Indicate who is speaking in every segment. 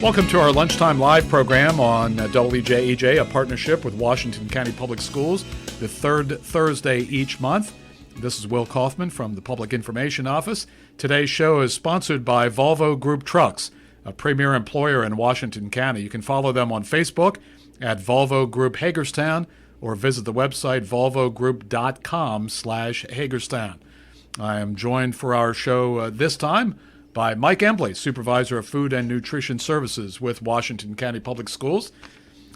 Speaker 1: Welcome to our Lunchtime Live program on WJEJ, a partnership with Washington County Public Schools, the third Thursday each month. This is Will Kaufman from the Public Information Office. Today's show is sponsored by Volvo Group Trucks, a premier employer in Washington County. You can follow them on Facebook at Volvo Group Hagerstown or visit the website volvogroup.com/Hagerstown. I am joined for our show this time by Mike Embly, Supervisor of Food and Nutrition Services with Washington County Public Schools.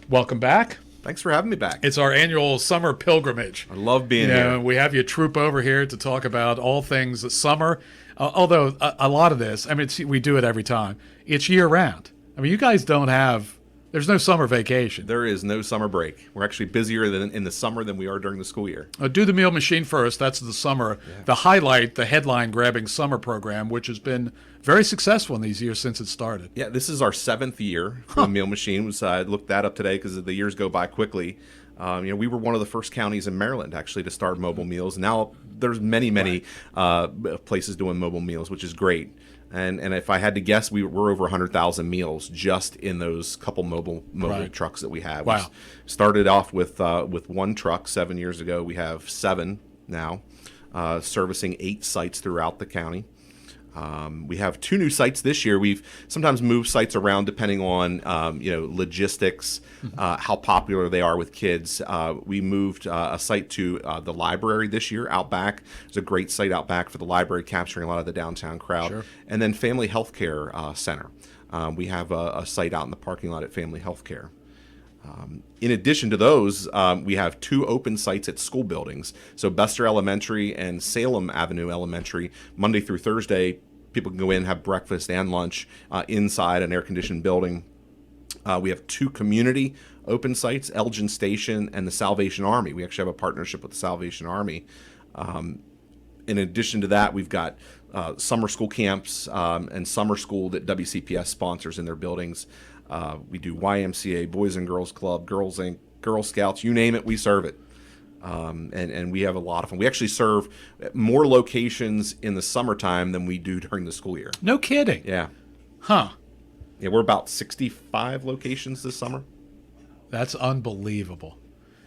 Speaker 1: Welcome back.
Speaker 2: Thanks for having me back.
Speaker 1: It's our annual summer pilgrimage.
Speaker 2: I love being here.
Speaker 1: We have you troop over here to talk about all things summer, although a lot of this, we do it every time. It's year-round. You guys don't have... There's no summer vacation.
Speaker 2: There is no summer break. We're actually busier in the summer than we are during the school year.
Speaker 1: Do the Meal Machine first. That's the summer, the highlight, the headline-grabbing summer program, which has been very successful in these years since it started.
Speaker 2: Yeah, this is our 7th year for the Meal Machine. I looked that up today because the years go by quickly. We were one of the first counties in Maryland, actually, to start mobile meals. Now there's many places doing mobile meals, which is great. And if I had to guess, we're over 100,000 meals just in those couple mobile trucks that we have.
Speaker 1: Wow.
Speaker 2: We started off with one truck 7 years ago. We have 7 now, servicing 8 sites throughout the county. We have 2 new sites this year. We've sometimes moved sites around depending on logistics, how popular they are with kids. We moved a site to the library this year out back. It's a great site out back for the library, capturing a lot of the downtown crowd.
Speaker 1: Sure.
Speaker 2: And then Family Healthcare Center. We have a site out in the parking lot at Family Healthcare. In addition to those, we have 2 open sites at school buildings. So Bester Elementary and Salem Avenue Elementary, Monday through Thursday, people can go in, have breakfast and lunch inside an air-conditioned building. We have 2 community open sites, Elgin Station and the Salvation Army. We actually have a partnership with the Salvation Army. In addition to that, we've got summer school camps and summer school that WCPS sponsors in their buildings. We do YMCA, Boys and Girls Club, Girls Inc., Girl Scouts, you name it, we serve it. And we have a lot of fun. We actually serve more locations in the summertime than we do during the school year.
Speaker 1: No kidding.
Speaker 2: Yeah.
Speaker 1: Huh.
Speaker 2: Yeah, we're about 65 locations this summer.
Speaker 1: That's unbelievable.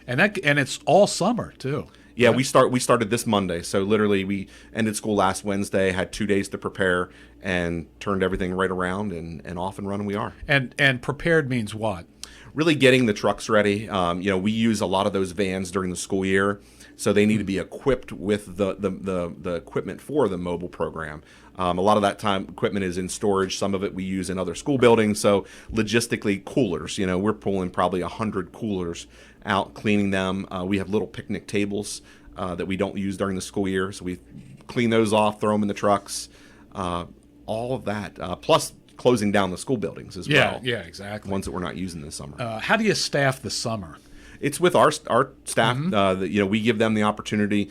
Speaker 1: And it's all summer, too.
Speaker 2: Yeah, we started this Monday. So literally we ended school last Wednesday, had 2 days to prepare, and turned everything right around, and off and running we are.
Speaker 1: And prepared means what?
Speaker 2: Really getting the trucks ready. We use a lot of those vans during the school year, so they need to be equipped with the equipment for the mobile program. A lot of that time equipment is in storage. Some of it we use in other school buildings. So logistically, coolers. We're pulling probably 100 coolers out, cleaning them. We have little picnic tables that we don't use during the school year, so we clean those off, throw them in the trucks. All of that, plus closing down the school buildings as well.
Speaker 1: Yeah, exactly.
Speaker 2: Ones that we're not using this summer.
Speaker 1: How do you staff the summer?
Speaker 2: It's with our staff. We give them the opportunity.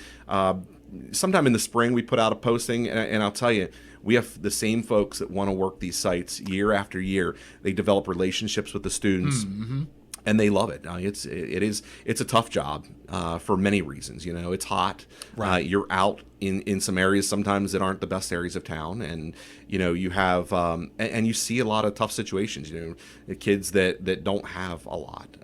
Speaker 2: Sometime in the spring, we put out a posting, and I'll tell you, we have the same folks that want to work these sites year after year. They develop relationships with the students. And they love it. It's a tough job for many reasons. It's hot.
Speaker 1: Right.
Speaker 2: You're out in some areas sometimes that aren't the best areas of town, and you have and you see a lot of tough situations. The kids that don't have a lot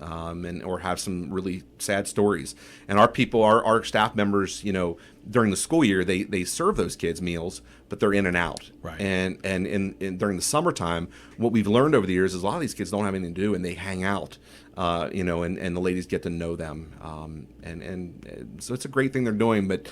Speaker 2: or have some really sad stories. And our people, our staff members, during the school year, they serve those kids meals, but they're in and out.
Speaker 1: Right.
Speaker 2: And during the summertime, what we've learned over the years is a lot of these kids don't have anything to do, and they hang out. And the ladies get to know them. And so it's a great thing they're doing. But,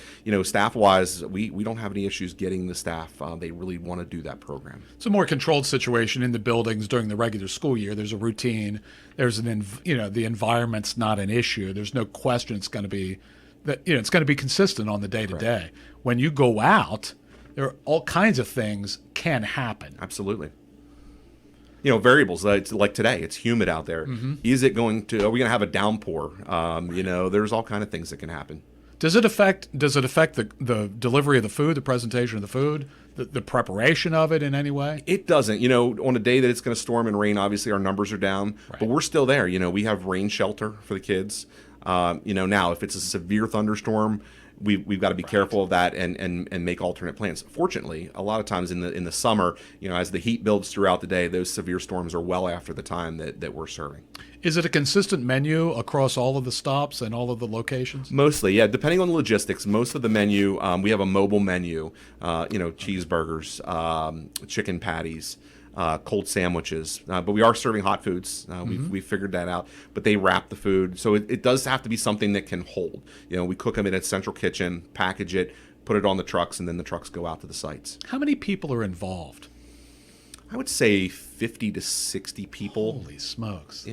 Speaker 2: staff-wise, we don't have any issues getting the staff. They really want to do that program.
Speaker 1: It's a more controlled situation in the buildings during the regular school year. There's a routine. There's the environment's not an issue. There's no question it's going to be it's going to be consistent on the day-to-day.
Speaker 2: Right.
Speaker 1: When you go out, there are all kinds of things can happen.
Speaker 2: Absolutely. Variables. It's like today, it's humid out there. Are we going to have a downpour? There's all kind of things that can happen.
Speaker 1: Does it affect the delivery of the food, the presentation of the food, the preparation of it in any way?
Speaker 2: It doesn't. On a day that it's going to storm and rain, obviously our numbers are down, but we're still there. We have rain shelter for the kids. Now if it's a severe thunderstorm, we've got to be careful of that and make alternate plans. Fortunately, a lot of times in the summer, as the heat builds throughout the day, those severe storms are well after the time that we're serving.
Speaker 1: Is it a consistent menu across all of the stops and all of the locations?
Speaker 2: Mostly, yeah. Depending on the logistics, most of the menu, we have a mobile menu. Cheeseburgers, chicken patties, cold sandwiches. But we are serving hot foods. We've figured that out. But they wrap the food, so it does have to be something that can hold. We cook them in a central kitchen, package it, put it on the trucks, and then the trucks go out to the sites.
Speaker 1: How many people are involved?
Speaker 2: I would say 50 to 60 people.
Speaker 1: Holy smokes!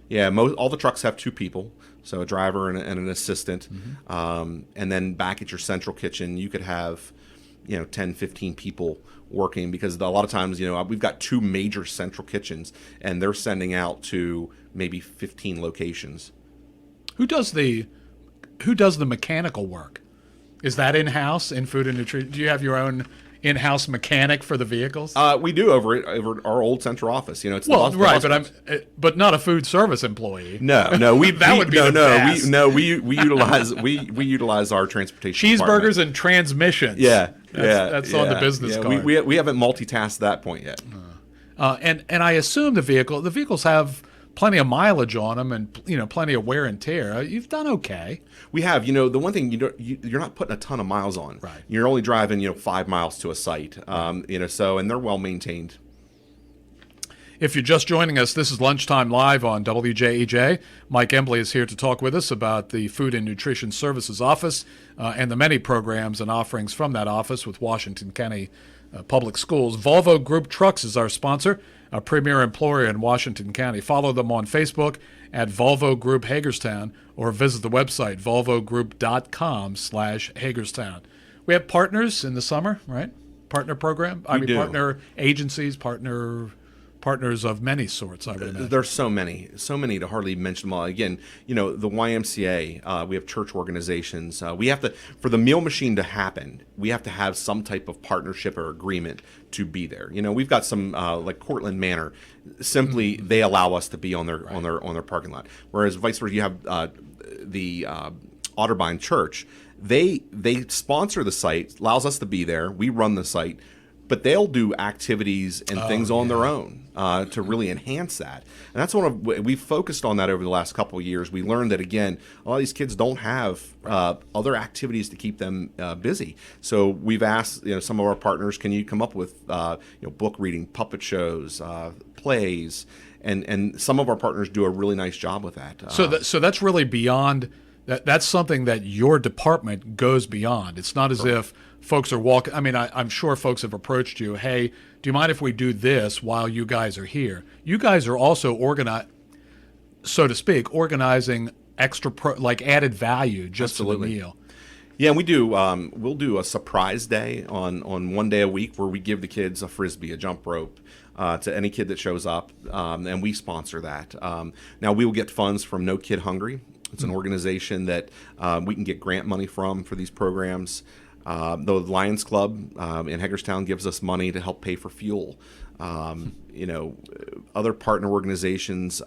Speaker 2: Yeah, all the trucks have 2 people, so a driver and an assistant. And then back at your central kitchen, you could have, 10, 15 people working, because a lot of times, we've got 2 major central kitchens, and they're sending out to maybe 15 locations.
Speaker 1: Who does the mechanical work? Is that in-house in food and nutrition? Do you have your own in-house mechanic for the vehicles?
Speaker 2: We do over our old central office. It's
Speaker 1: but not a food service employee.
Speaker 2: No, we utilize our transportation.
Speaker 1: Cheeseburgers
Speaker 2: department.
Speaker 1: and transmissions. That's on the business card.
Speaker 2: We haven't multitasked that point yet.
Speaker 1: And I assume the vehicles have plenty of mileage on them and plenty of wear and tear. You've done okay.
Speaker 2: We have. The one thing you're not putting a ton of miles on.
Speaker 1: Right.
Speaker 2: You're only driving 5 miles to a site. And they're well maintained.
Speaker 1: If you're just joining us, this is Lunchtime Live on WJEJ. Mike Embly is here to talk with us about the Food and Nutrition Services Office and the many programs and offerings from that office with Washington County Public Schools. Volvo Group Trucks is our sponsor, a premier employer in Washington County. Follow them on Facebook at Volvo Group Hagerstown, or visit the website volvogroup.com/Hagerstown. We have partners in the summer, right? Partner program? Partner agencies, partners of many sorts, I would imagine.
Speaker 2: There's so many to hardly mention them all. Again, the YMCA, we have church organizations. We have to, for the meal machine to happen, we have to have some type of partnership or agreement to be there. We've got some like Cortland Manor. Simply, they allow us to be on their parking lot. Whereas vice versa, you have the Otterbein Church. They sponsor the site, allows us to be there. We run the site. But they'll do activities and things on their own to really enhance that. And that's we've focused on that over the last couple of years. We learned that, again, a lot of these kids don't have other activities to keep them busy. So we've asked some of our partners, can you come up with book reading, puppet shows, plays, and some of our partners do a really nice job with that.
Speaker 1: So that's really beyond. That's something that your department goes beyond. It's not as if folks are walking. I mean, I'm sure folks have approached you. Hey, do you mind if we do this while you guys are here? You guys are also organizing extra added value just to the meal.
Speaker 2: Yeah, we do. We'll do a surprise day on one day a week where we give the kids a Frisbee, a jump rope, to any kid that shows up, and we sponsor that. Now, we will get funds from No Kid Hungry. It's an organization that we can get grant money from for these programs. The Lions Club in Hagerstown gives us money to help pay for fuel. Other partner organizations,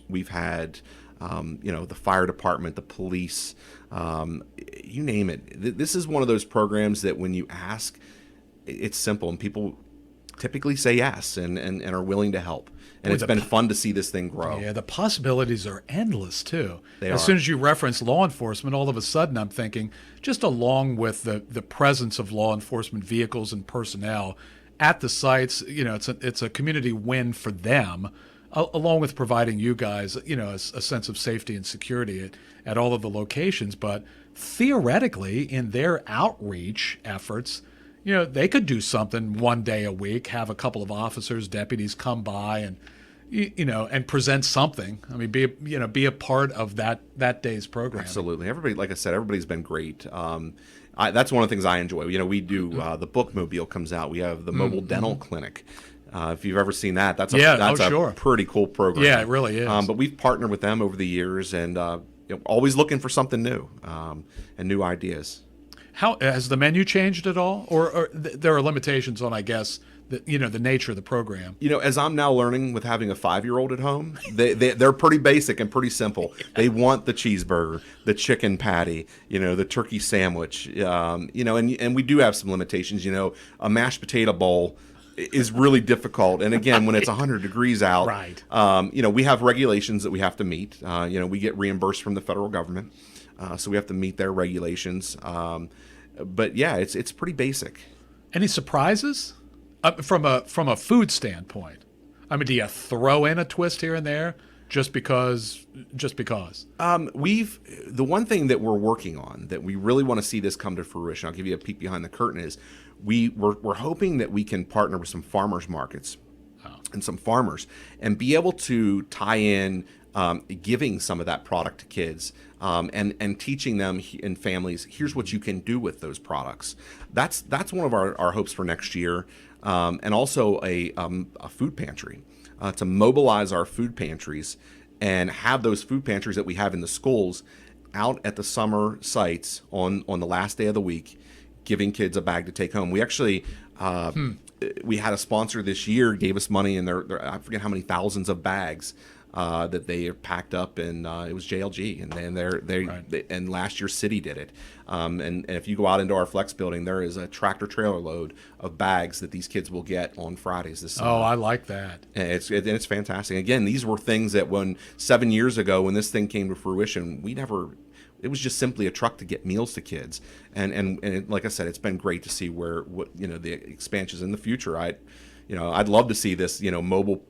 Speaker 2: we've had, the fire department, the police, you name it. This is one of those programs that when you ask, it's simple, and people typically say yes and are willing to help. And it's been fun to see this thing grow.
Speaker 1: Yeah, the possibilities are endless, too.
Speaker 2: As
Speaker 1: soon as you reference law enforcement, all of a sudden I'm thinking, just along with the presence of law enforcement vehicles and personnel at the sites, it's a community win for them, along with providing you guys, a sense of safety and security at all of the locations. But theoretically, in their outreach efforts, they could do something one day a week, have a couple of officers, deputies come by and, and present something. I mean, be a part of that day's program.
Speaker 2: Absolutely. Everybody, like I said, everybody's been great. That's one of the things I enjoy. We do, the bookmobile comes out. We have the mobile dental clinic. If you've ever seen that, that's a pretty cool program.
Speaker 1: Yeah, it really is.
Speaker 2: But we've partnered with them over the years and always looking for something new and new ideas.
Speaker 1: How has the menu changed at all, or there are limitations on, I guess, the nature of the program?
Speaker 2: As I'm now learning with having a 5-year-old at home, they're pretty basic and pretty simple. They want the cheeseburger, the chicken patty, the turkey sandwich, and we do have some limitations. A mashed potato bowl is really difficult. And again, when it's 100 degrees out,
Speaker 1: right.
Speaker 2: We have regulations that we have to meet. We get reimbursed from the federal government, so we have to meet their regulations. But yeah, it's pretty basic. Any
Speaker 1: surprises from a food standpoint? I mean, do you throw in a twist here and there just because?
Speaker 2: The one thing that we're working on that we really want to see this come to fruition, I'll give you a peek behind the curtain, is we're hoping that we can partner with some farmers markets and some farmers and be able to tie in giving some of that product to kids and teaching them and families, here's what you can do with those products. That's one of our hopes for next year, and also a food pantry to mobilize our food pantries and have those food pantries that we have in the schools out at the summer sites on the last day of the week, giving kids a bag to take home. We actually we had a sponsor this year gave us money, and I forget how many thousands of bags that they packed up, and it was JLG, and then they and last year City did it. And if you go out into our Flex building, there is a tractor trailer load of bags that these kids will get on Fridays this summer.
Speaker 1: Oh, I like that.
Speaker 2: And it's fantastic. Again, these were things that 7 years ago, when this thing came to fruition, it was just simply a truck to get meals to kids. And like I said, it's been great to see the expansions in the future. I'd love to see this, mobile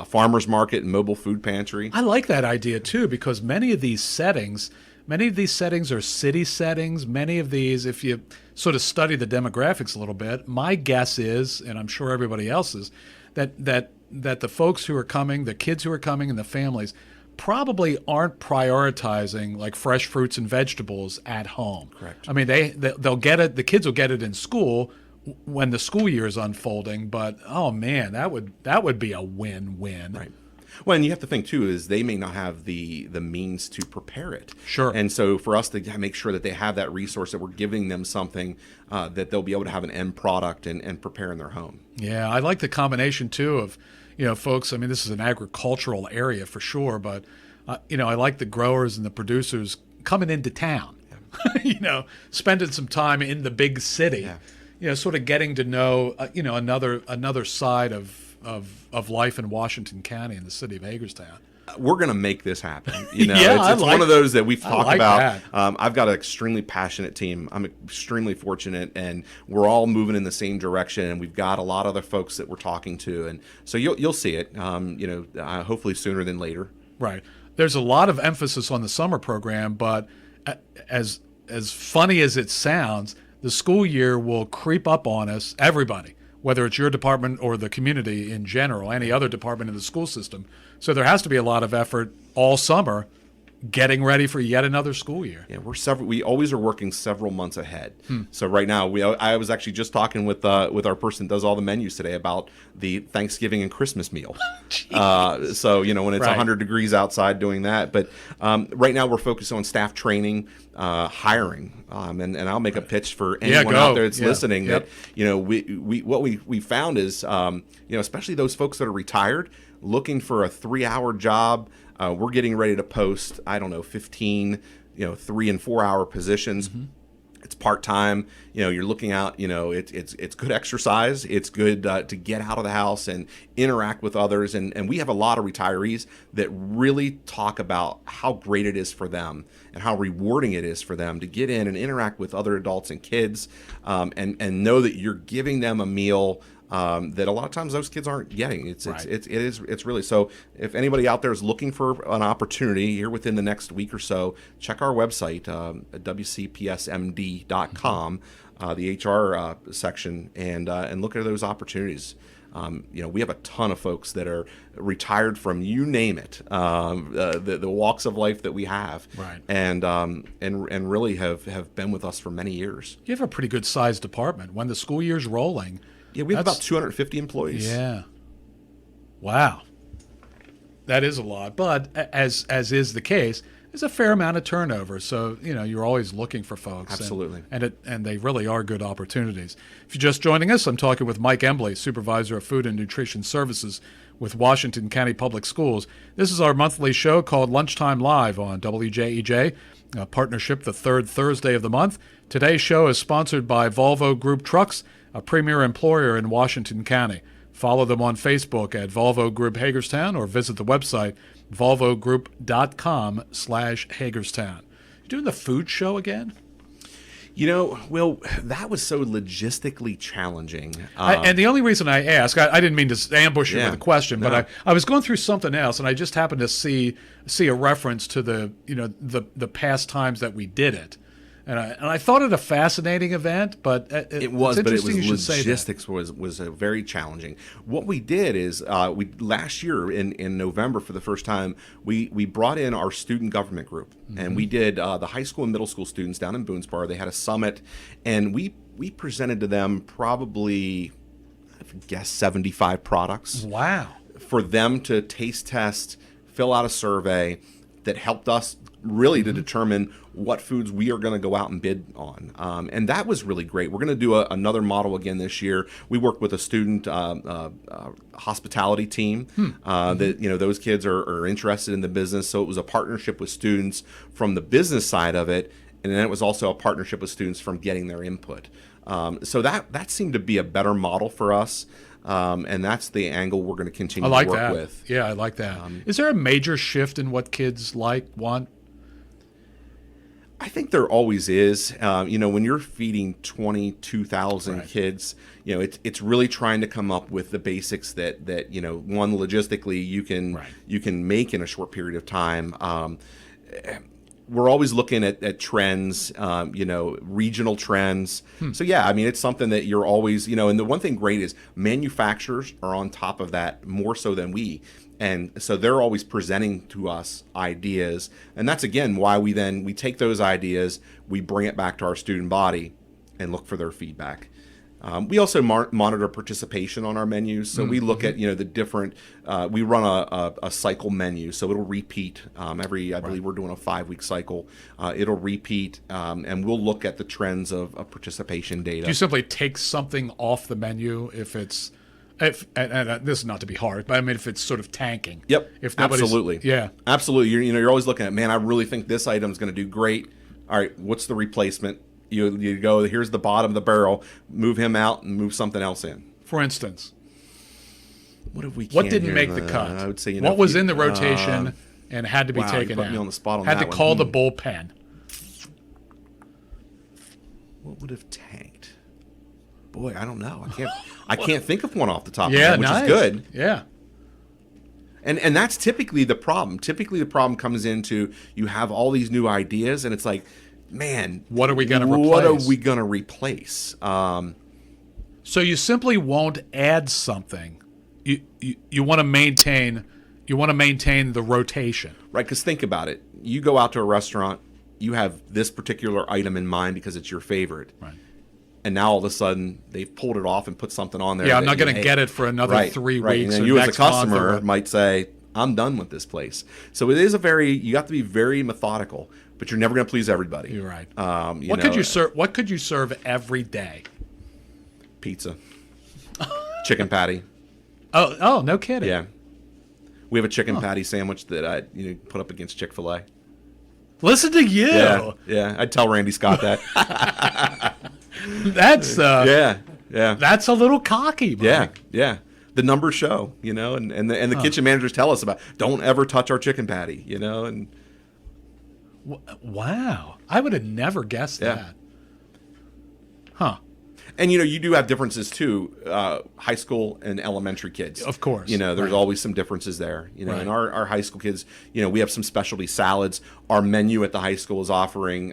Speaker 2: farmers market and mobile food pantry.
Speaker 1: I like that idea too, because many of these settings are city settings. Many of these, if you sort of study the demographics a little bit, my guess is, and I'm sure everybody else's, that the folks who are coming, the kids who are coming, and the families probably aren't prioritizing like fresh fruits and vegetables at home.
Speaker 2: Correct.
Speaker 1: I mean, they'll get it. The kids will get it in school when the school year is unfolding. But oh man, that would be a win-win.
Speaker 2: Right. Well, and you have to think too is they may not have the means to prepare it.
Speaker 1: Sure.
Speaker 2: And so for us to make sure that they have that resource, that we're giving them something that they'll be able to have an end product and prepare in their home.
Speaker 1: Yeah, I like the combination too of, folks. I mean, this is an agricultural area for sure, but I like the growers and the producers coming into town. Yeah. Spending some time in the big city. Yeah. Sort of getting to know another side of life in Washington County in the city of Hagerstown.
Speaker 2: We're going to make this happen.
Speaker 1: Yeah,
Speaker 2: it's one of those that we've talked about.
Speaker 1: That.
Speaker 2: I've got an extremely passionate team. I'm extremely fortunate, and we're all moving in the same direction. And we've got a lot of other folks that we're talking to, and so you'll see it. Hopefully sooner than later.
Speaker 1: Right. There's a lot of emphasis on the summer program, but as funny as it sounds, the school year will creep up on us, everybody, whether it's your department or the community in general, any other department in the school system. So there has to be a lot of effort all summer getting ready for yet another school year.
Speaker 2: Yeah, we always are working several months ahead. So right now, I was actually just talking with our person that does all the menus today about the Thanksgiving and Christmas meal. So when it's 100 degrees outside, doing that. But right now we're focused on staff training, hiring, and I'll make a pitch for anyone out there that's listening. Yep. That what we found is especially those folks that are retired looking for a 3-hour job. We're getting ready to post, 15, 3 and 4 hour positions. Mm-hmm. It's part-time. You're looking out, it's good exercise. It's good to get out of the house and interact with others. And we have a lot of retirees that really talk about how great it is for them and how rewarding it is for them to get in and interact with other adults and kids, and know that you're giving them a meal that a lot of times those kids aren't getting. It's really, so if anybody out there is looking for an opportunity here within the next week or so, check our website, wcpsmd.com, the HR section, and look at those opportunities. We have a ton of folks that are retired from you name it, the walks of life that we have,
Speaker 1: right,
Speaker 2: and really have been with us for many years.
Speaker 1: You have a pretty good sized department. When the school year's rolling.
Speaker 2: Yeah, we have about 250 employees.
Speaker 1: Yeah. Wow. That is a lot. But as is the case, there's a fair amount of turnover. So, you're always looking for folks.
Speaker 2: Absolutely.
Speaker 1: And they really are good opportunities. If you're just joining us, I'm talking with Mike Embly, Supervisor of Food and Nutrition Services with Washington County Public Schools. This is our monthly show called Lunchtime Live on WJEJ, a partnership the third Thursday of the month. Today's show is sponsored by Volvo Group Trucks, a premier employer in Washington County. Follow them on Facebook at Volvo Group Hagerstown or visit the website volvogroup.com/Hagerstown. You doing the food show again?
Speaker 2: Will, that was so logistically challenging.
Speaker 1: And the only reason I ask, I didn't mean to ambush you with a question,
Speaker 2: no.
Speaker 1: but I was going through something else, and I just happened to see a reference to the past times that we did it. And I thought it a fascinating event, but
Speaker 2: it was logistics
Speaker 1: was
Speaker 2: very challenging. What we did is we last year in November for the first time we brought in our student government group, and we did the high school and middle school students down in Boonesboro. They had a summit, and we presented to them probably, I guess, 75 products.
Speaker 1: Wow!
Speaker 2: For them to taste test, fill out a survey that helped us really to determine what foods we are going to go out and bid on. And that was really great. We're going to do another model again this year. We worked with a student hospitality team that, those kids are interested in the business. So it was a partnership with students from the business side of it. And then it was also a partnership with students from getting their input. So that seemed to be a better model for us. And that's the angle we're going to continue to work with.
Speaker 1: Yeah, I like that. Is there a major shift in what kids want?
Speaker 2: I think there always is. When you're feeding 22,000 kids, it's really trying to come up with the basics that one, logistically you can make in a short period of time. We're always looking at trends, regional trends. So yeah, it's something that you're always, and the one thing great is manufacturers are on top of that more so than we. And so they're always presenting to us ideas. And that's, again, why we take those ideas, we bring it back to our student body and look for their feedback. We also monitor participation on our menus. So we look at, the different, we run a cycle menu. So it'll repeat I believe we're doing a 5-week cycle. It'll repeat, and we'll look at the trends of participation data.
Speaker 1: Do you simply take something off the menu if this is not to be hard, but if it's sort of tanking?
Speaker 2: Yep.
Speaker 1: If
Speaker 2: absolutely.
Speaker 1: Yeah.
Speaker 2: Absolutely. You're always looking at, man, I really think this item's going to do great. All right, what's the replacement? You go, here's the bottom of the barrel, move him out and move something else in.
Speaker 1: For instance,
Speaker 2: what
Speaker 1: didn't make the cut?
Speaker 2: I would say,
Speaker 1: what was in the rotation and had to be taken out?
Speaker 2: You put me on the spot on
Speaker 1: had
Speaker 2: that
Speaker 1: to
Speaker 2: one.
Speaker 1: call the bullpen.
Speaker 2: What would have tanked? Boy, I don't know. I can't think of one off the top of my head, which is good.
Speaker 1: Yeah.
Speaker 2: And that's typically the problem. Typically the problem comes into, you have all these new ideas and it's like, man,
Speaker 1: what are we going to replace?
Speaker 2: What are we going to replace?
Speaker 1: So you simply won't add something. You want to maintain the rotation.
Speaker 2: Right, because think about it. You go out to a restaurant, you have this particular item in mind because it's your favorite.
Speaker 1: Right.
Speaker 2: And now all of a sudden they've pulled it off and put something on there.
Speaker 1: Yeah, I'm not going to get it for another 3 weeks.
Speaker 2: And then you as a customer might say, I'm done with this place. So it is you have to be very methodical, but you're never going to please everybody.
Speaker 1: You're right. What could you serve every day?
Speaker 2: Pizza. Chicken patty.
Speaker 1: Oh, no kidding.
Speaker 2: Yeah. We have a chicken patty sandwich that I put up against Chick-fil-A.
Speaker 1: Listen to you.
Speaker 2: Yeah. I'd tell Randy Scott that.
Speaker 1: That's
Speaker 2: yeah.
Speaker 1: That's a little cocky, Mike.
Speaker 2: Yeah. The numbers show, and the kitchen managers tell us about, don't ever touch our chicken patty, and
Speaker 1: wow, I would have never guessed that. Huh.
Speaker 2: And you do have differences too, high school and elementary kids.
Speaker 1: Of course.
Speaker 2: There's always some differences there. And our high school kids, we have some specialty salads. Our menu at the high school is offering,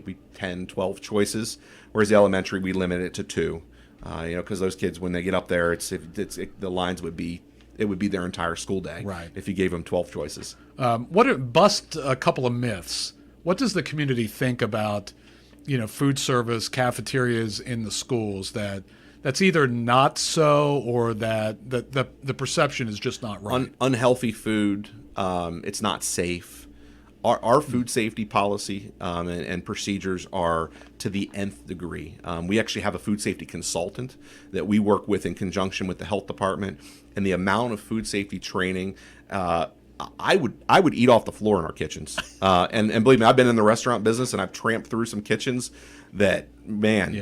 Speaker 2: we 10, 12 choices, whereas the elementary we limit it to 2. Because those kids, when they get up there, the lines would be their entire school day.
Speaker 1: Right.
Speaker 2: If you gave them 12 choices.
Speaker 1: Bust a couple of myths. What does the community think about, food service cafeterias in the schools that's either not so or that the perception is just not right?
Speaker 2: Unhealthy food. It's not safe. Our food safety policy and procedures are to the nth degree. We actually have a food safety consultant that we work with in conjunction with the health department, and the amount of food safety training. I would eat off the floor in our kitchens, and believe me, I've been in the restaurant business and I've tramped through some kitchens that, man,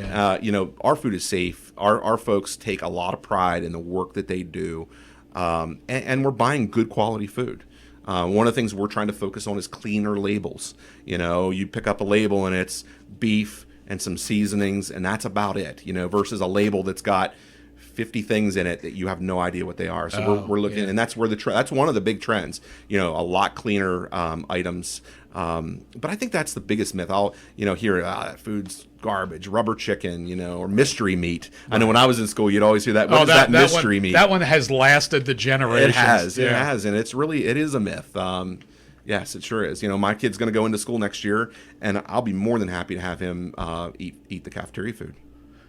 Speaker 2: our food is safe. Our folks take a lot of pride in the work that they do, and we're buying good quality food. One of the things we're trying to focus on is cleaner labels. You pick up a label and it's beef and some seasonings, and that's about it. Versus a label that's got 50 things in it that you have no idea what they are. So we're looking, and that's where that's one of the big trends. A lot cleaner items. But I think that's the biggest myth. I'll hear that food's garbage, rubber chicken, or mystery meat. Right. I know when I was in school, you'd always hear that. What is that mystery meat?
Speaker 1: That one has lasted the generations.
Speaker 2: It has, and it is a myth. Yes, it sure is. My kid's going to go into school next year, and I'll be more than happy to have him eat the cafeteria food.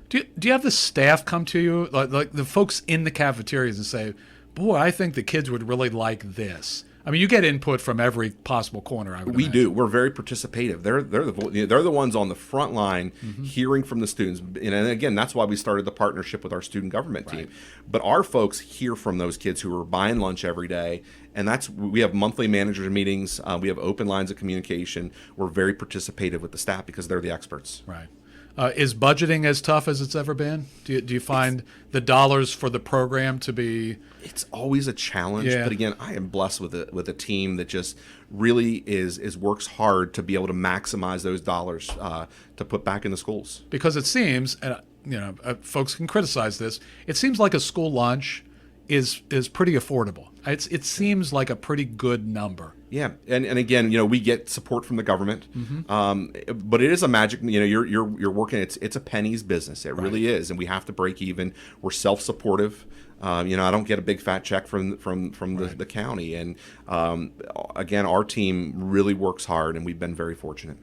Speaker 1: Do you have the staff come to you, like the folks in the cafeterias, and say, "Boy, I think the kids would really like this"? I mean, you get input from every possible corner.
Speaker 2: We do. We're very participative. They're the ones on the front line, hearing from the students. And again, that's why we started the partnership with our student government team. But our folks hear from those kids who are buying lunch every day, and we have monthly manager meetings. We have open lines of communication. We're very participative with the staff because they're the experts.
Speaker 1: Right. Is budgeting as tough as it's ever been? Do you find the dollars for the program to be?
Speaker 2: It's always a challenge, but again, I am blessed with a team that just really works hard to be able to maximize those dollars to put back in the schools.
Speaker 1: Because it seems, folks can criticize this. It seems like a school lunch is pretty affordable. It seems like a pretty good number.
Speaker 2: Yeah, and again, we get support from the government, but it is a magic. You're working. It's a pennies business. It really is, and we have to break even. We're self-supportive. I don't get a big fat check from the county, and again, our team really works hard, and we've been very fortunate.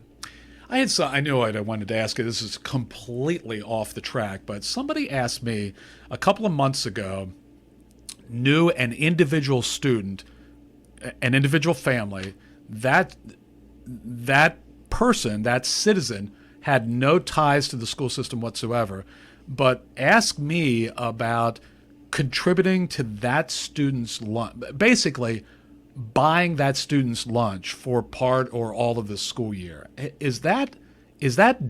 Speaker 1: I knew I wanted to ask you. This is completely off the track, but somebody asked me a couple of months ago. Knew an individual student, an individual family, that person, that citizen, had no ties to the school system whatsoever, but asked me about contributing to that student's lunch, basically buying that student's lunch for part or all of the school year. Is that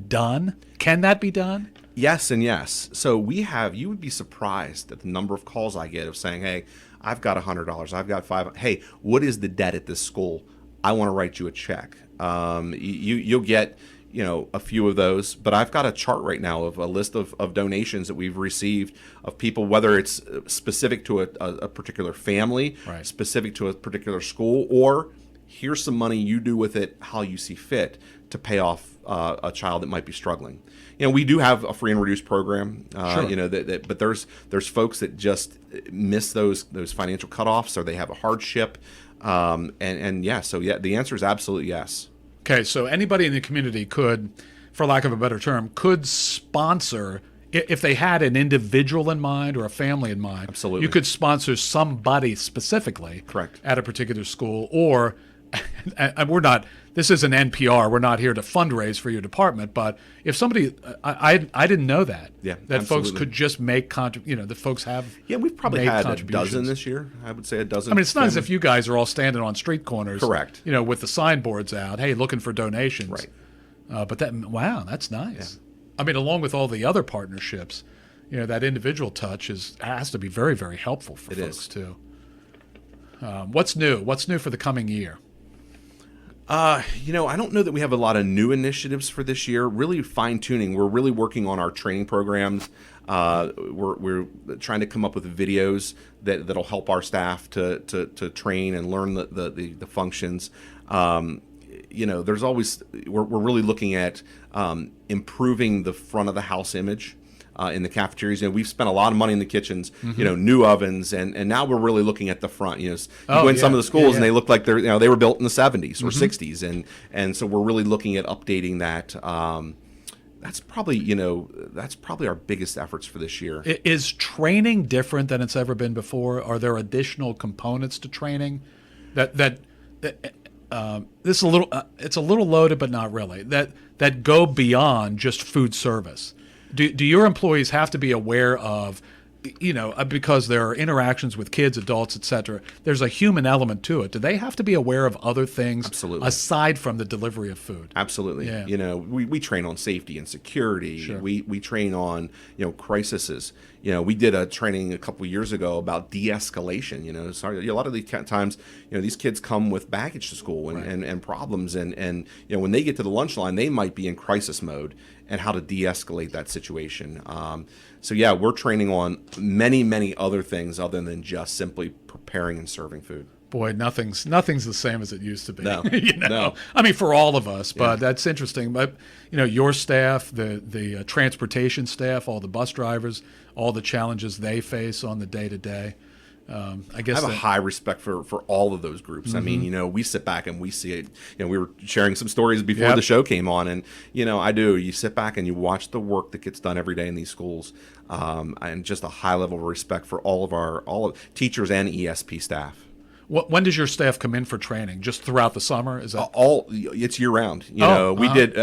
Speaker 1: done? Can that be done?
Speaker 2: Yes and yes. So you would be surprised at the number of calls I get of saying, hey, I've got $100, I've got $500. Hey, what is the debt at this school? I want to write you a check. You'll get, a few of those, but I've got a chart right now of a list of donations that we've received of people, whether it's specific to a particular family, specific to a particular school, or here's some money, you do with it how you see fit to pay off a child that might be struggling. We do have a free and reduced program, but there's folks that just miss those financial cutoffs, or they have a hardship, so the answer is absolutely yes.
Speaker 1: Okay, so anybody in the community could, for lack of a better term, could sponsor, if they had an individual in mind or a family in mind.
Speaker 2: Absolutely.
Speaker 1: You could sponsor somebody specifically.
Speaker 2: Correct.
Speaker 1: At a particular school, or this isn't NPR. We're not here to fundraise for your department. But if somebody, I didn't know that.
Speaker 2: Yeah,
Speaker 1: that
Speaker 2: absolutely.
Speaker 1: folks could just make that folks have.
Speaker 2: Yeah, we've probably had a dozen this year. I would say a dozen.
Speaker 1: I mean, it's not as if you guys are all standing on street corners.
Speaker 2: Correct.
Speaker 1: With the signboards out. Hey, looking for donations.
Speaker 2: Right.
Speaker 1: But that's nice. Yeah. I mean, along with all the other partnerships, that individual touch has to be very, very helpful for folks too. What's new? What's new for the coming year?
Speaker 2: I don't know that we have a lot of new initiatives for this year. Really fine-tuning. We're really working on our training programs. We're trying to come up with videos that'll help our staff to train and learn the functions. There's always we're really looking at improving the front of the house image. In the cafeterias, we've spent a lot of money in the kitchens, new ovens, and now we're really looking at the front. You go in some of the schools and they look like they were built in the 70s or 60s, and so we're really looking at updating that. That's probably our biggest efforts for this year.
Speaker 1: Is training different than it's ever been before? Are there additional components to training that this is a little it's a little loaded, but not really. That go beyond just food service. Do your employees have to be aware of, because there are interactions with kids, adults, et cetera, there's a human element to it. Do they have to be aware of other things
Speaker 2: Absolutely.
Speaker 1: aside from the delivery of food?
Speaker 2: Absolutely.
Speaker 1: Yeah.
Speaker 2: We train on safety and security.
Speaker 1: Sure.
Speaker 2: We train on, crises. We did a training a couple of years ago about de-escalation. A lot of these times, these kids come with baggage to school and problems. And when they get to the lunch line, they might be in crisis mode, and how to de-escalate that situation. We're training on many, many other things other than just simply preparing and serving food.
Speaker 1: Boy, nothing's the same as it used to be.
Speaker 2: No,
Speaker 1: No. I mean, for all of us, but that's interesting. But your staff, the transportation staff, all the bus drivers, all the challenges they face on the day to day. I guess
Speaker 2: I have a high respect for all of those groups. Mm-hmm. I mean, we sit back and we see it. We were sharing some stories before the show came on, and you sit back and you watch the work that gets done every day in these schools, and just a high level of respect for all of teachers and ESP staff.
Speaker 1: When does your staff come in for training? Just throughout the summer? Is that
Speaker 2: it's year round? We did.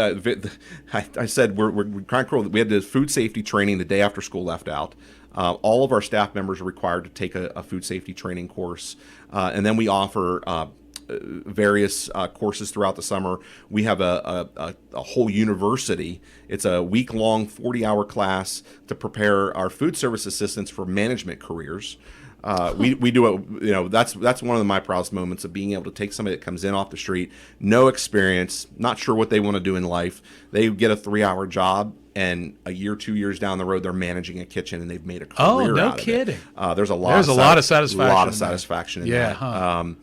Speaker 2: I said we're kind of cool. We had the food safety training the day after school left out. All of our staff members are required to take a food safety training course, and then we offer various courses throughout the summer. We have a whole university. It's a week-long 40-hour class to prepare our food service assistants for management careers. We do it. That's one of my proudest moments of being able to take somebody that comes in off the street, no experience, not sure what they want to do in life. They get a 3-hour job, and a year, 2 years down the road, they're managing a kitchen, and they've made a career out of it.
Speaker 1: Oh, no kidding.
Speaker 2: There's a lot of satisfaction in
Speaker 1: that.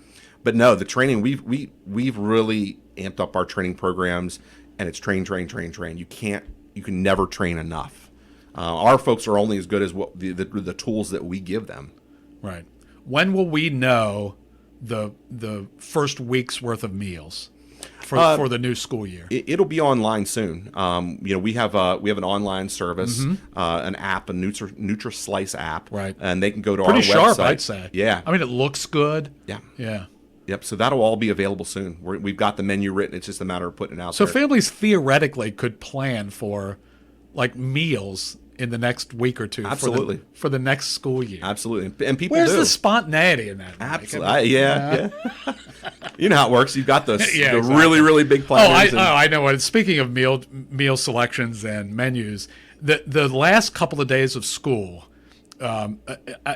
Speaker 2: But no, the training, we've really amped up our training programs, and it's train. You can never train enough. Our folks are only as good as what the tools that we give them.
Speaker 1: Right. When will we know the first week's worth of meals for the new school year?
Speaker 2: It'll be online soon. We have an online service, an app, a NutriSlice app,
Speaker 1: right? And
Speaker 2: they can go to
Speaker 1: pretty
Speaker 2: our
Speaker 1: sharp,
Speaker 2: website.
Speaker 1: I'd say.
Speaker 2: Yeah.
Speaker 1: I mean, it looks good.
Speaker 2: Yeah.
Speaker 1: Yeah.
Speaker 2: Yep. So that'll all be available soon. We've got the menu written. It's just a matter of putting it out.
Speaker 1: So
Speaker 2: there.
Speaker 1: families theoretically could plan for meals in the next week or two.
Speaker 2: Absolutely.
Speaker 1: For the next school year.
Speaker 2: Absolutely. And people
Speaker 1: Where's
Speaker 2: do.
Speaker 1: the spontaneity in that?
Speaker 2: Absolutely. Yeah. You know how it works. You've got the
Speaker 1: exactly.
Speaker 2: really, really big planners.
Speaker 1: I know what. Speaking of meal selections and menus, the last couple of days of school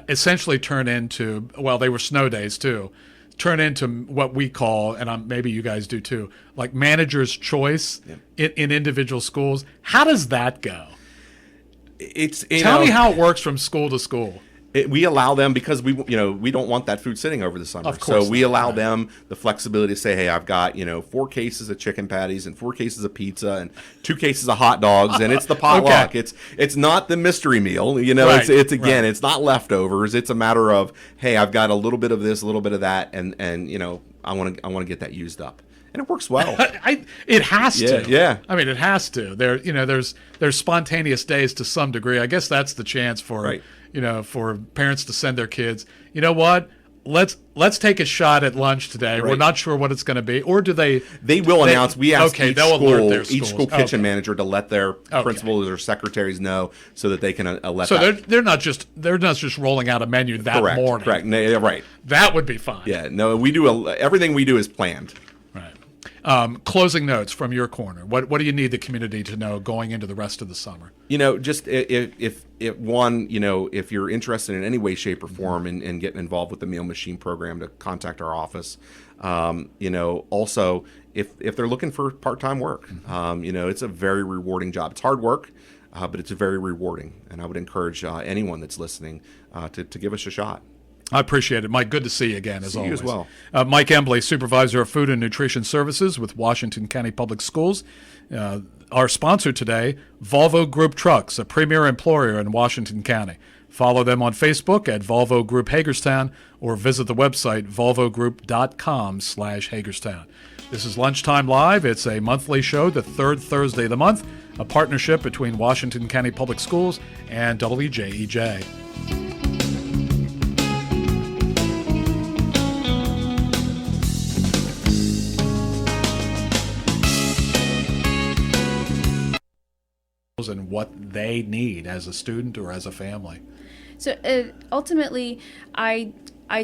Speaker 1: essentially turn into, they were snow days too, turn into what we call, and maybe you guys do too, like manager's choice in individual schools. How does that go? Tell me how it works from school to school.
Speaker 2: We allow them, because we don't want that food sitting over the summer.
Speaker 1: Of course,
Speaker 2: so we allow them the flexibility to say, hey, I've got 4 cases of chicken patties and 4 cases of pizza and 2 cases of hot dogs, and it's the potluck. Okay. It's not the mystery meal.
Speaker 1: Right.
Speaker 2: It's not leftovers. It's a matter of, hey, I've got a little bit of this, a little bit of that, and I want to get that used up. And it works well.
Speaker 1: It has to.
Speaker 2: Yeah.
Speaker 1: I mean, it has to. There's spontaneous days to some degree. I guess that's the chance for for parents to send their kids. You know what? Let's take a shot at lunch today. Right. We're not sure what it's going to be, or do they?
Speaker 2: They will announce. We ask each school kitchen manager to let their principals or secretaries know, so that they can let.
Speaker 1: So they're not just rolling out a menu that morning.
Speaker 2: Correct. No, right.
Speaker 1: That would be fine.
Speaker 2: Yeah. No, we do everything we do is planned.
Speaker 1: Closing notes from your corner. What do you need the community to know going into the rest of the summer?
Speaker 2: Just if you're interested in any way, shape, or form in getting involved with the Meal Machine program, to contact our office. Also, if they're looking for part-time work, it's a very rewarding job. It's hard work, but it's very rewarding, and I would encourage anyone that's listening to give us a shot.
Speaker 1: I appreciate it, Mike. Good to see you again, as always.
Speaker 2: You as well.
Speaker 1: Mike Embly, Supervisor of Food and Nutrition Services with Washington County Public Schools. Our sponsor today, Volvo Group Trucks, a premier employer in Washington County. Follow them on Facebook at Volvo Group Hagerstown, or visit the website volvogroup.com/Hagerstown. This is Lunchtime Live. It's a monthly show, the third Thursday of the month, a partnership between Washington County Public Schools and WJEJ. and what they need as a student or as a family?
Speaker 3: So ultimately, I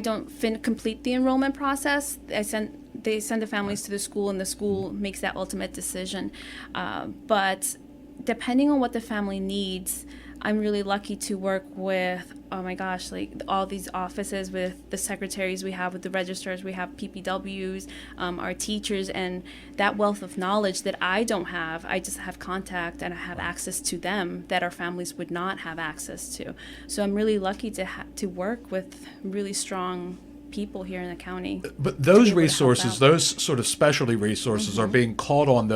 Speaker 3: don't complete the enrollment process. They send the families to the school, and the school makes that ultimate decision. But depending on what the family needs, I'm really lucky to work with, oh my gosh, like all these offices with the secretaries we have, with the registrars, we have PPWs, our teachers, and that wealth of knowledge that I don't have. I just have contact and I have access to them that our families would not have access to. So I'm really lucky to work with really strong people here in the county.
Speaker 1: But those resources, those sort of specialty resources, are being called on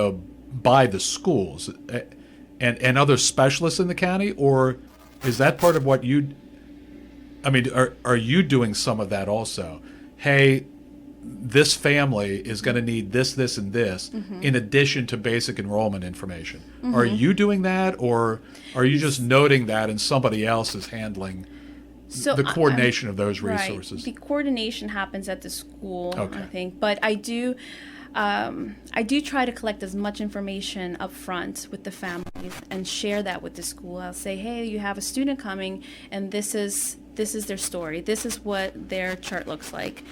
Speaker 1: by the schools and other specialists in the county, or is that part of what are you doing some of that also? Hey, this family is going to need this, this, and this in addition to basic enrollment information. Are you doing that, or are you just noting that and somebody else is handling the coordination of those resources?
Speaker 3: Right. The coordination happens at the school,
Speaker 1: Okay.
Speaker 3: I think, but I do try to collect as much information up front with the families and share that with the school. I'll say, hey, you have a student coming, and this is their story. This is what their chart looks like.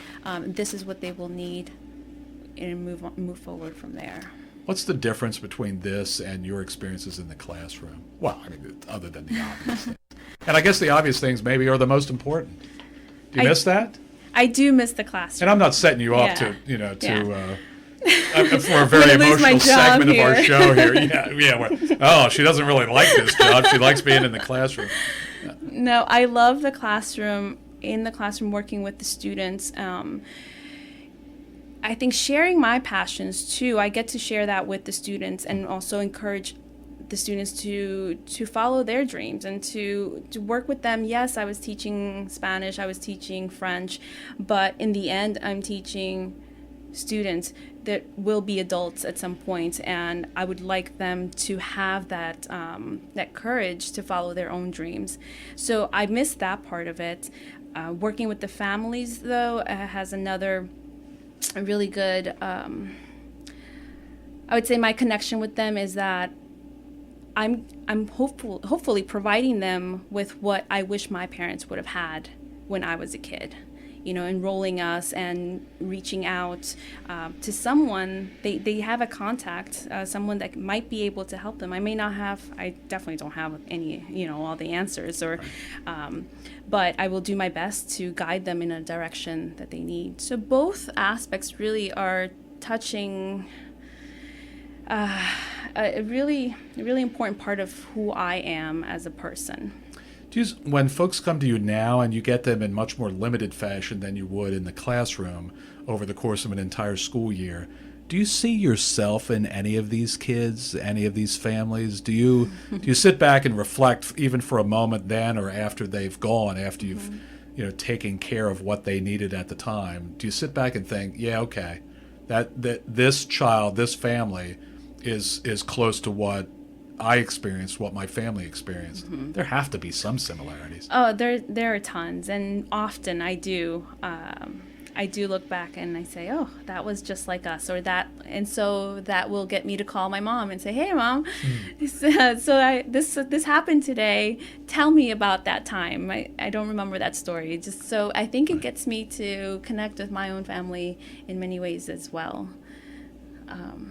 Speaker 3: This is what they will need, and move forward from there.
Speaker 1: What's the difference between this and your experiences in the classroom? Well, I mean, other than the obvious things. And I guess the obvious things maybe are the most important. Do you miss that?
Speaker 3: I do miss the classroom.
Speaker 1: And I'm not setting you up
Speaker 3: Yeah.
Speaker 1: for a very emotional segment
Speaker 3: here.
Speaker 1: of our show here. Yeah. She doesn't really like this job. She likes being in the classroom.
Speaker 3: No, I love the classroom. In the classroom, working with the students. I think sharing my passions too. I get to share that with the students and also encourage the students to follow their dreams and to work with them. Yes, I was teaching Spanish, I was teaching French, but in the end, I'm teaching students that will be adults at some point, and I would like them to have that courage to follow their own dreams. So I miss that part of it. Working with the families, though, has a really good. I would say my connection with them is that I'm hopefully providing them with what I wish my parents would have had when I was a kid. Enrolling us and reaching out to someone. They have a contact, someone that might be able to help them. I definitely don't have any, all the answers, but I will do my best to guide them in a direction that they need. So both aspects really are touching a really important part of who I am as a person.
Speaker 1: When folks come to you now and you get them in much more limited fashion than you would in the classroom over the course of an entire school year, do you see yourself in any of these kids, any of these families? Do you sit back and reflect even for a moment then or after they've gone, after you've taken care of what they needed at the time? Do you sit back and think, yeah, okay, that this child, this family is close to what I experienced, what my family experienced? There have to be some similarities.
Speaker 3: Oh, there are tons, and often I do look back and I say, oh, that was just like us, or that, and so that will get me to call my mom and say, hey, Mom, this happened today. Tell me about that time. I don't remember that story. So I think it gets me to connect with my own family in many ways as well.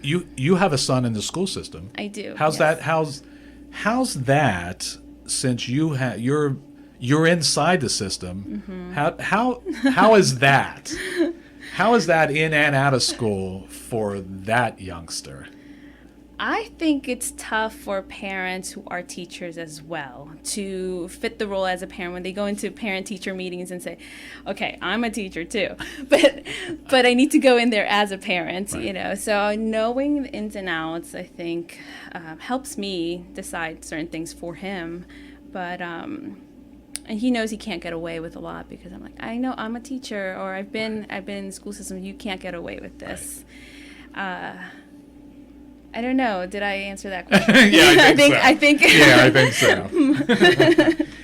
Speaker 1: You have a son in the school system.
Speaker 3: I do.
Speaker 1: How's
Speaker 3: yes.
Speaker 1: that? How's that? Since you're inside the system. How is that? How is that in and out of school for that youngster?
Speaker 3: I think it's tough for parents who are teachers as well to fit the role as a parent when they go into parent-teacher meetings and say, okay, I'm a teacher too, but I need to go in there as a parent, right. So knowing the ins and outs, I think, helps me decide certain things for him, but and he knows he can't get away with a lot because I'm like, I know I'm a teacher, or I've been in the school system, you can't get away with this. Right. I don't know. Did I answer that question?
Speaker 1: Yeah,
Speaker 3: I think
Speaker 1: Yeah, I think so.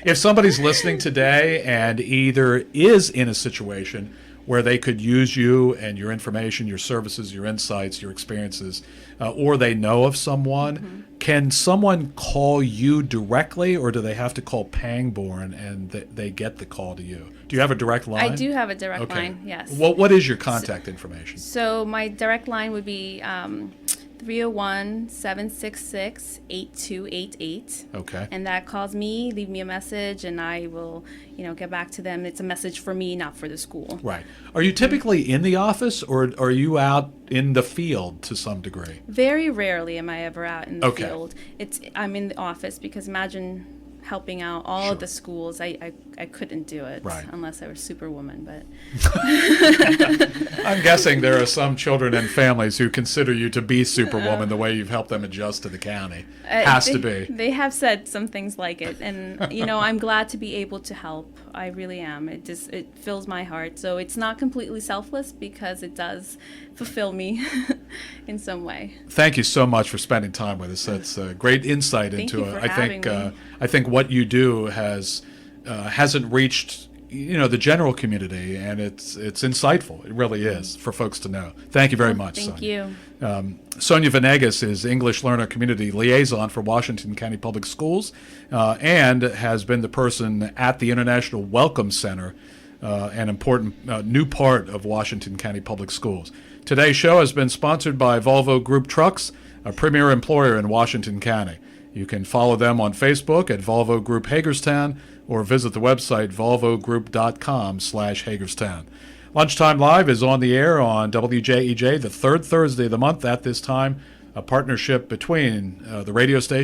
Speaker 1: If somebody's listening today and either is in a situation where they could use you and your information, your services, your insights, your experiences, or they know of someone. Can someone call you directly, or do they have to call Pangborn and they get the call to you? Do you have a direct line?
Speaker 3: I do have a direct line, yes.
Speaker 1: What is your contact information?
Speaker 3: So my direct line would be 301-766-8288.
Speaker 1: Okay.
Speaker 3: And that calls me, leave me a message, and I will, get back to them. It's a message for me, not for the school.
Speaker 1: Right. Are you typically in the office, or are you out in the field to some degree?
Speaker 3: Very rarely am I ever out in the
Speaker 1: Okay.
Speaker 3: field. I'm in the office because imagine helping out all of the schools. I couldn't do it
Speaker 1: Right.
Speaker 3: unless I were Superwoman. But
Speaker 1: I'm guessing there are some children and families who consider you to be Superwoman the way you've helped them adjust to the county. Has to be.
Speaker 3: They have said some things like it, and I'm glad to be able to help. I really am. It fills my heart. So it's not completely selfless because it does fulfill me in some way.
Speaker 1: Thank you so much for spending time with us. That's a great insight
Speaker 3: Thank
Speaker 1: into
Speaker 3: you for
Speaker 1: it.
Speaker 3: having me.
Speaker 1: I think what you do hasn't reached the general community, and it's insightful. It really is for folks to know. Thank you very much,
Speaker 3: Thank
Speaker 1: Sonia.
Speaker 3: you.
Speaker 1: Sonia Venegas is English Learner Community Liaison for Washington County Public Schools, and has been the person at the International Welcome Center, an important new part of Washington County Public Schools. Today's show has been sponsored by Volvo Group Trucks, a premier employer in Washington County. You can follow them on Facebook at Volvo Group Hagerstown, or visit the website volvogroup.com/Hagerstown. Lunchtime Live is on the air on WJEJ the third Thursday of the month at this time, a partnership between the radio station